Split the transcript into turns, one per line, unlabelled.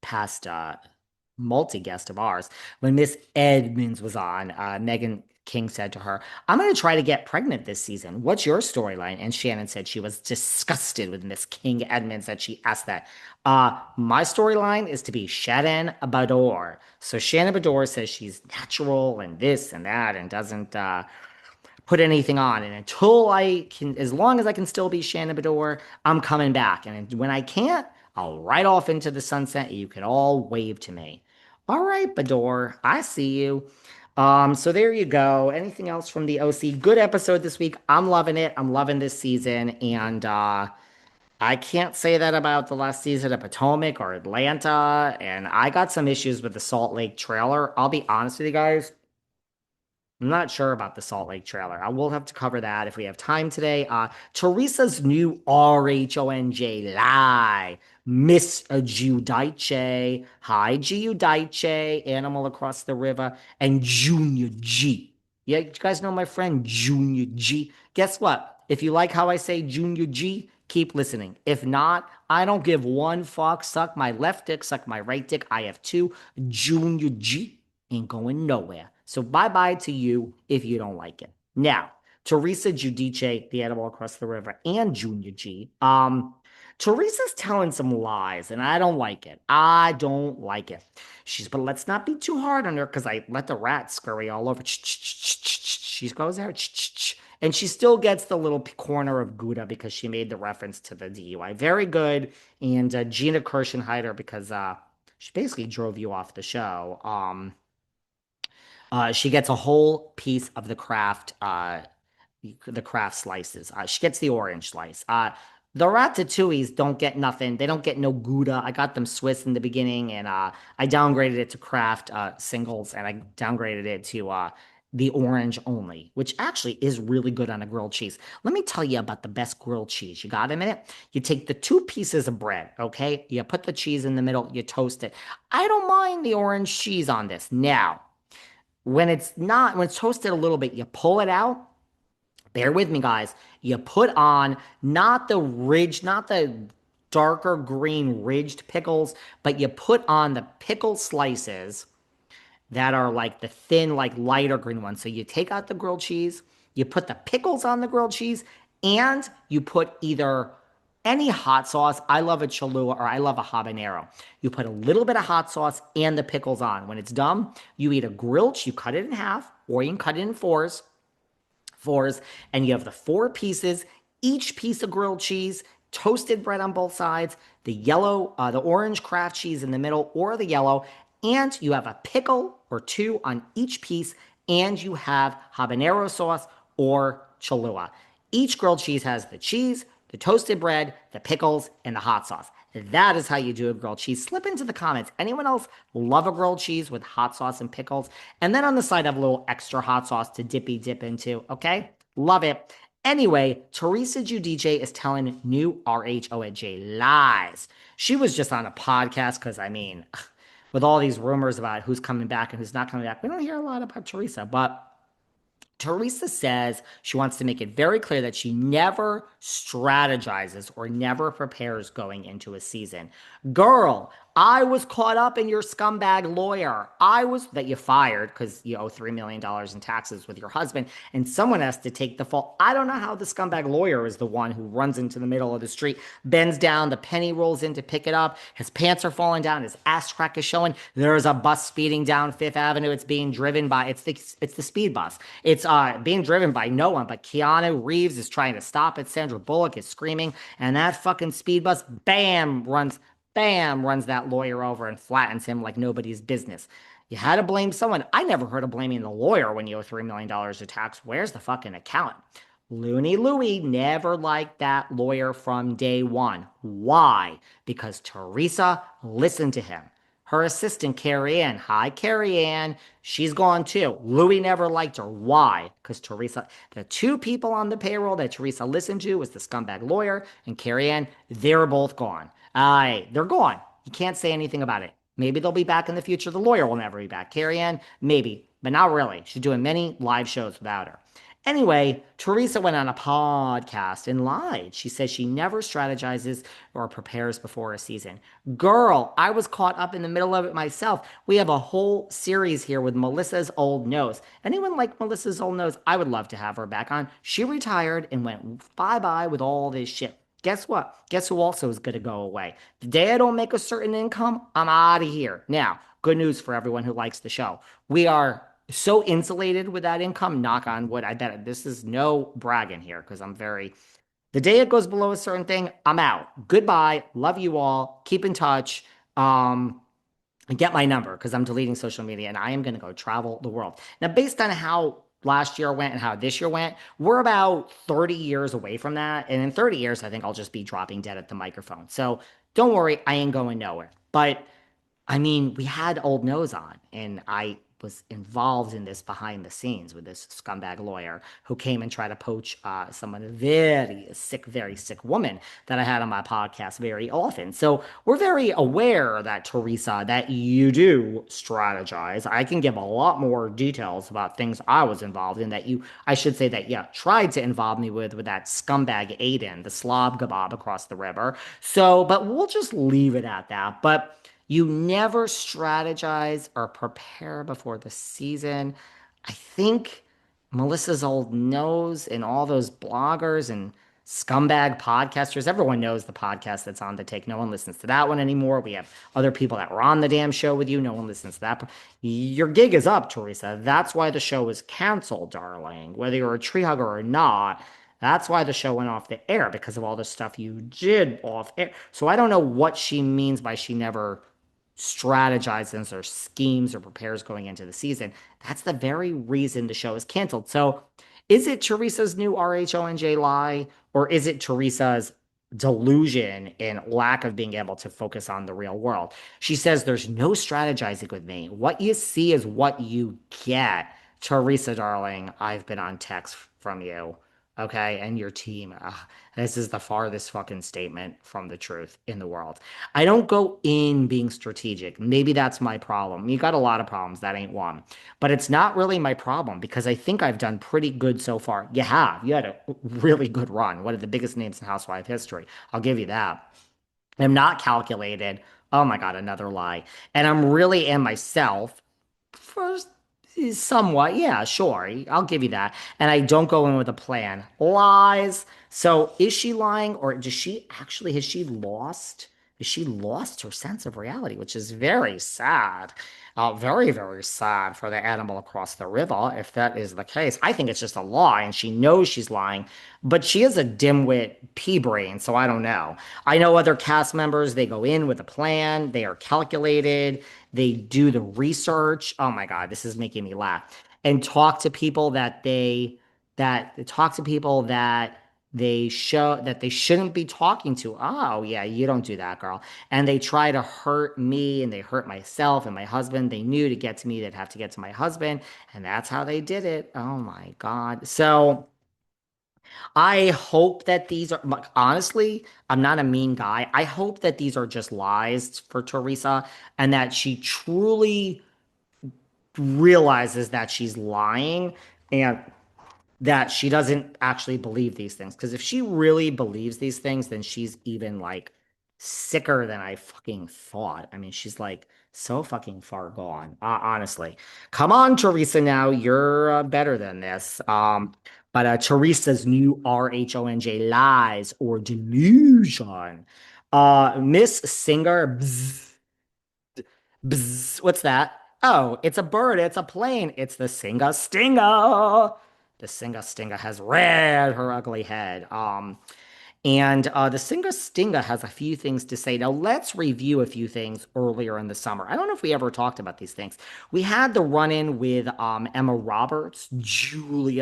past multi-guest of ours, when Miss Edmonds was on, Megan King said to her, I'm going to try to get pregnant this season. What's your storyline? And Shannon said she was disgusted with Miss King Edmonds that she asked that. My storyline is to be Shannon Bador. So Shannon Bador says she's natural and this and that and doesn't put anything on. And until I can, as long as I can still be Shannon Bador, I'm coming back. And when I can't, I'll ride off into the sunset. You can all wave to me. All right, Bador, I see you. So there you go. Anything else from the OC? Good episode this week. I'm loving it. I'm loving this season. And I can't say that about the last season of Potomac or Atlanta. And I got some issues with the Salt Lake trailer. I'll be honest with you guys. I'm not sure about the Salt Lake trailer. I will have to cover that if we have time today. Teresa's new RHONJ lie. Miss Giudice. Hi, Giudice. Animal Across the River. And Junior G. Yeah, you guys know my friend Junior G. Guess what? If you like how I say Junior G, keep listening. If not, I don't give one fuck. Suck my left dick, suck my right dick. I have two. Junior G ain't going nowhere. So bye bye to you if you don't like it. Now, Teresa Giudice, the animal across the river, and Junior G. Teresa's telling some lies, and I don't like it. I don't like it. But let's not be too hard on her because I let the rat scurry all over. She goes there, and she still gets the little corner of Gouda because she made the reference to the DUI. Very good. And Gina Kirschenheiter because she basically drove you off the show. She gets a whole piece of the craft slices. She gets the orange slice. The ratatouilles don't get nothing. They don't get no Gouda. I got them Swiss in the beginning, and I downgraded it to craft singles, and I downgraded it to the orange only, which actually is really good on a grilled cheese. Let me tell you about the best grilled cheese. You got a minute? You take the two pieces of bread, okay? You put the cheese in the middle, you toast it. I don't mind the orange cheese on this. Now, when it's toasted a little bit, you pull it out. Bear with me, guys. You put on not the darker green ridged pickles, but you put on the pickle slices that are like the thin, like lighter green ones. So you take out the grilled cheese, you put the pickles on the grilled cheese, and you put either any hot sauce. I love a Cholula or I love a habanero. You put a little bit of hot sauce and the pickles on. When it's done, you eat a grilled, you cut it in half, or you can cut it in fours, and you have the four pieces, each piece of grilled cheese, toasted bread on both sides, the orange craft cheese in the middle, or the yellow, and you have a pickle or two on each piece, and you have habanero sauce or Cholula. Each grilled cheese has the cheese, the toasted bread, the pickles, and the hot sauce. That is how you do a grilled cheese. Slip into the comments. Anyone else love a grilled cheese with hot sauce and pickles? And then on the side, have a little extra hot sauce to dip into. Okay? Love it. Anyway, Teresa Giudice is telling new RHOJ lies. She was just on a podcast because, I mean, with all these rumors about who's coming back and who's not coming back, we don't hear a lot about Teresa, but Teresa says she wants to make it very clear that she never strategizes or never prepares going into a season. Girl, I was caught up in your scumbag lawyer. That you fired because you owe $3 million in taxes with your husband, and someone has to take the fall. I don't know how the scumbag lawyer is the one who runs into the middle of the street, bends down, the penny rolls in to pick it up, his pants are falling down, his ass crack is showing. There's a bus speeding down Fifth Avenue. It's being driven by, it's the speed bus. It's being driven by no one, but Keanu Reeves is trying to stop it. Sandra Bullock is screaming, and that fucking speed bus, bam, runs that lawyer over and flattens him like nobody's business. You had to blame someone. I never heard of blaming the lawyer when you owe $3 million of tax. Where's the fucking accountant? Looney Louie never liked that lawyer from day one. Why? Because Teresa listened to him. Her assistant, Carrie Ann. Hi, Carrie Ann. She's gone too. Louie never liked her. Why? Because the two people on the payroll that Teresa listened to was the scumbag lawyer and Carrie Ann. They're both gone. They're gone. You can't say anything about it. Maybe they'll be back in the future. The lawyer will never be back. Carrie Ann, maybe, but not really. She's doing many live shows without her. Anyway, Teresa went on a podcast and lied. She says she never strategizes or prepares before a season. Girl, I was caught up in the middle of it myself. We have a whole series here with Melissa's old nose. Anyone like Melissa's old nose? I would love to have her back on. She retired and went bye bye with all this shit. Guess what? Guess who also is going to go away? The day I don't make a certain income, I'm out of here. Now, good news for everyone who likes the show. We are so insulated with that income, knock on wood. I bet this is no bragging here because I'm very, the day it goes below a certain thing, I'm out. Goodbye. Love you all. Keep in touch. Um, get my number because I'm deleting social media and I am going to go travel the world. Now, based on how last year went and how this year went, we're about 30 years away from that. And in 30 years, I think I'll just be dropping dead at the microphone. So don't worry, I ain't going nowhere. But I mean, we had Old Nose on, and I was involved in this behind the scenes with this scumbag lawyer who came and tried to poach someone very sick woman that I had on my podcast very often. So we're very aware that Teresa, that you do strategize. I can give a lot more details about things I was involved in that you, I should say that, yeah, tried to involve me with that scumbag Aiden, the slob kebab across the river. So, but we'll just leave it at that. But you never strategize or prepare before the season. I think Melissa's old nose and all those bloggers and scumbag podcasters, everyone knows the podcast that's on the take. No one listens to that one anymore. We have other people that were on the damn show with you. No one listens to that. Your gig is up, Teresa. That's why the show was canceled, darling. Whether you're a tree hugger or not, that's why the show went off the air because of all the stuff you did off air. So I don't know what she means by she never strategizes or schemes or prepares going into the season. That's the very reason the show is canceled. So is it Teresa's new RHONJ lie, or is it Teresa's delusion and lack of being able to focus on the real world? She says there's no strategizing with me. What you see is what you get. Teresa, darling, I've been on text from you. Okay, and your team. This is the farthest fucking statement from the truth in the world. I don't go in being strategic. Maybe that's my problem. You got a lot of problems. That ain't one. But it's not really my problem because I think I've done pretty good so far. You have. You had a really good run. One of the biggest names in housewife history. I'll give you that. I'm not calculated. Oh my God, another lie. And I'm really am myself first. Somewhat, yeah, sure. I'll give you that. And I don't go in with a plan. Lies. So is she lying or does she actually, has she lost? Has she lost her sense of reality, which is very sad. Very sad for the animal across the river, if that is the case. I think it's just a lie and she knows she's lying, but she is a dimwit pea brain, so I don't know. I know other cast members, they go in with a plan, they are calculated, they do the research. Oh my God, this is making me laugh. And talk to people that talk to people that they show that they shouldn't be talking to. Oh, yeah, you don't do that, girl. And they try to hurt me and they hurt myself and my husband. They knew to get to me, they'd have to get to my husband. And that's how they did it. Oh my God. So I hope that these are, like, honestly, I'm not a mean guy. I hope that these are just lies for Teresa and that she truly realizes that she's lying and that she doesn't actually believe these things. Because if she really believes these things, then she's even like sicker than I fucking thought. I mean, she's like so fucking far gone. Honestly, come on, Teresa. Now you're better than this. But Teresa's new RHONJ lies or delusion. Miss Singer. Bzz, bzz, what's that? Oh, it's a bird. It's a plane. It's the Singer Stinger. The Singer Stinger has reared her ugly head. And the Singer Stinger has a few things to say. Now, let's review a few things earlier in the summer. I don't know if we ever talked about these things. We had the run in with Emma Roberts, Julia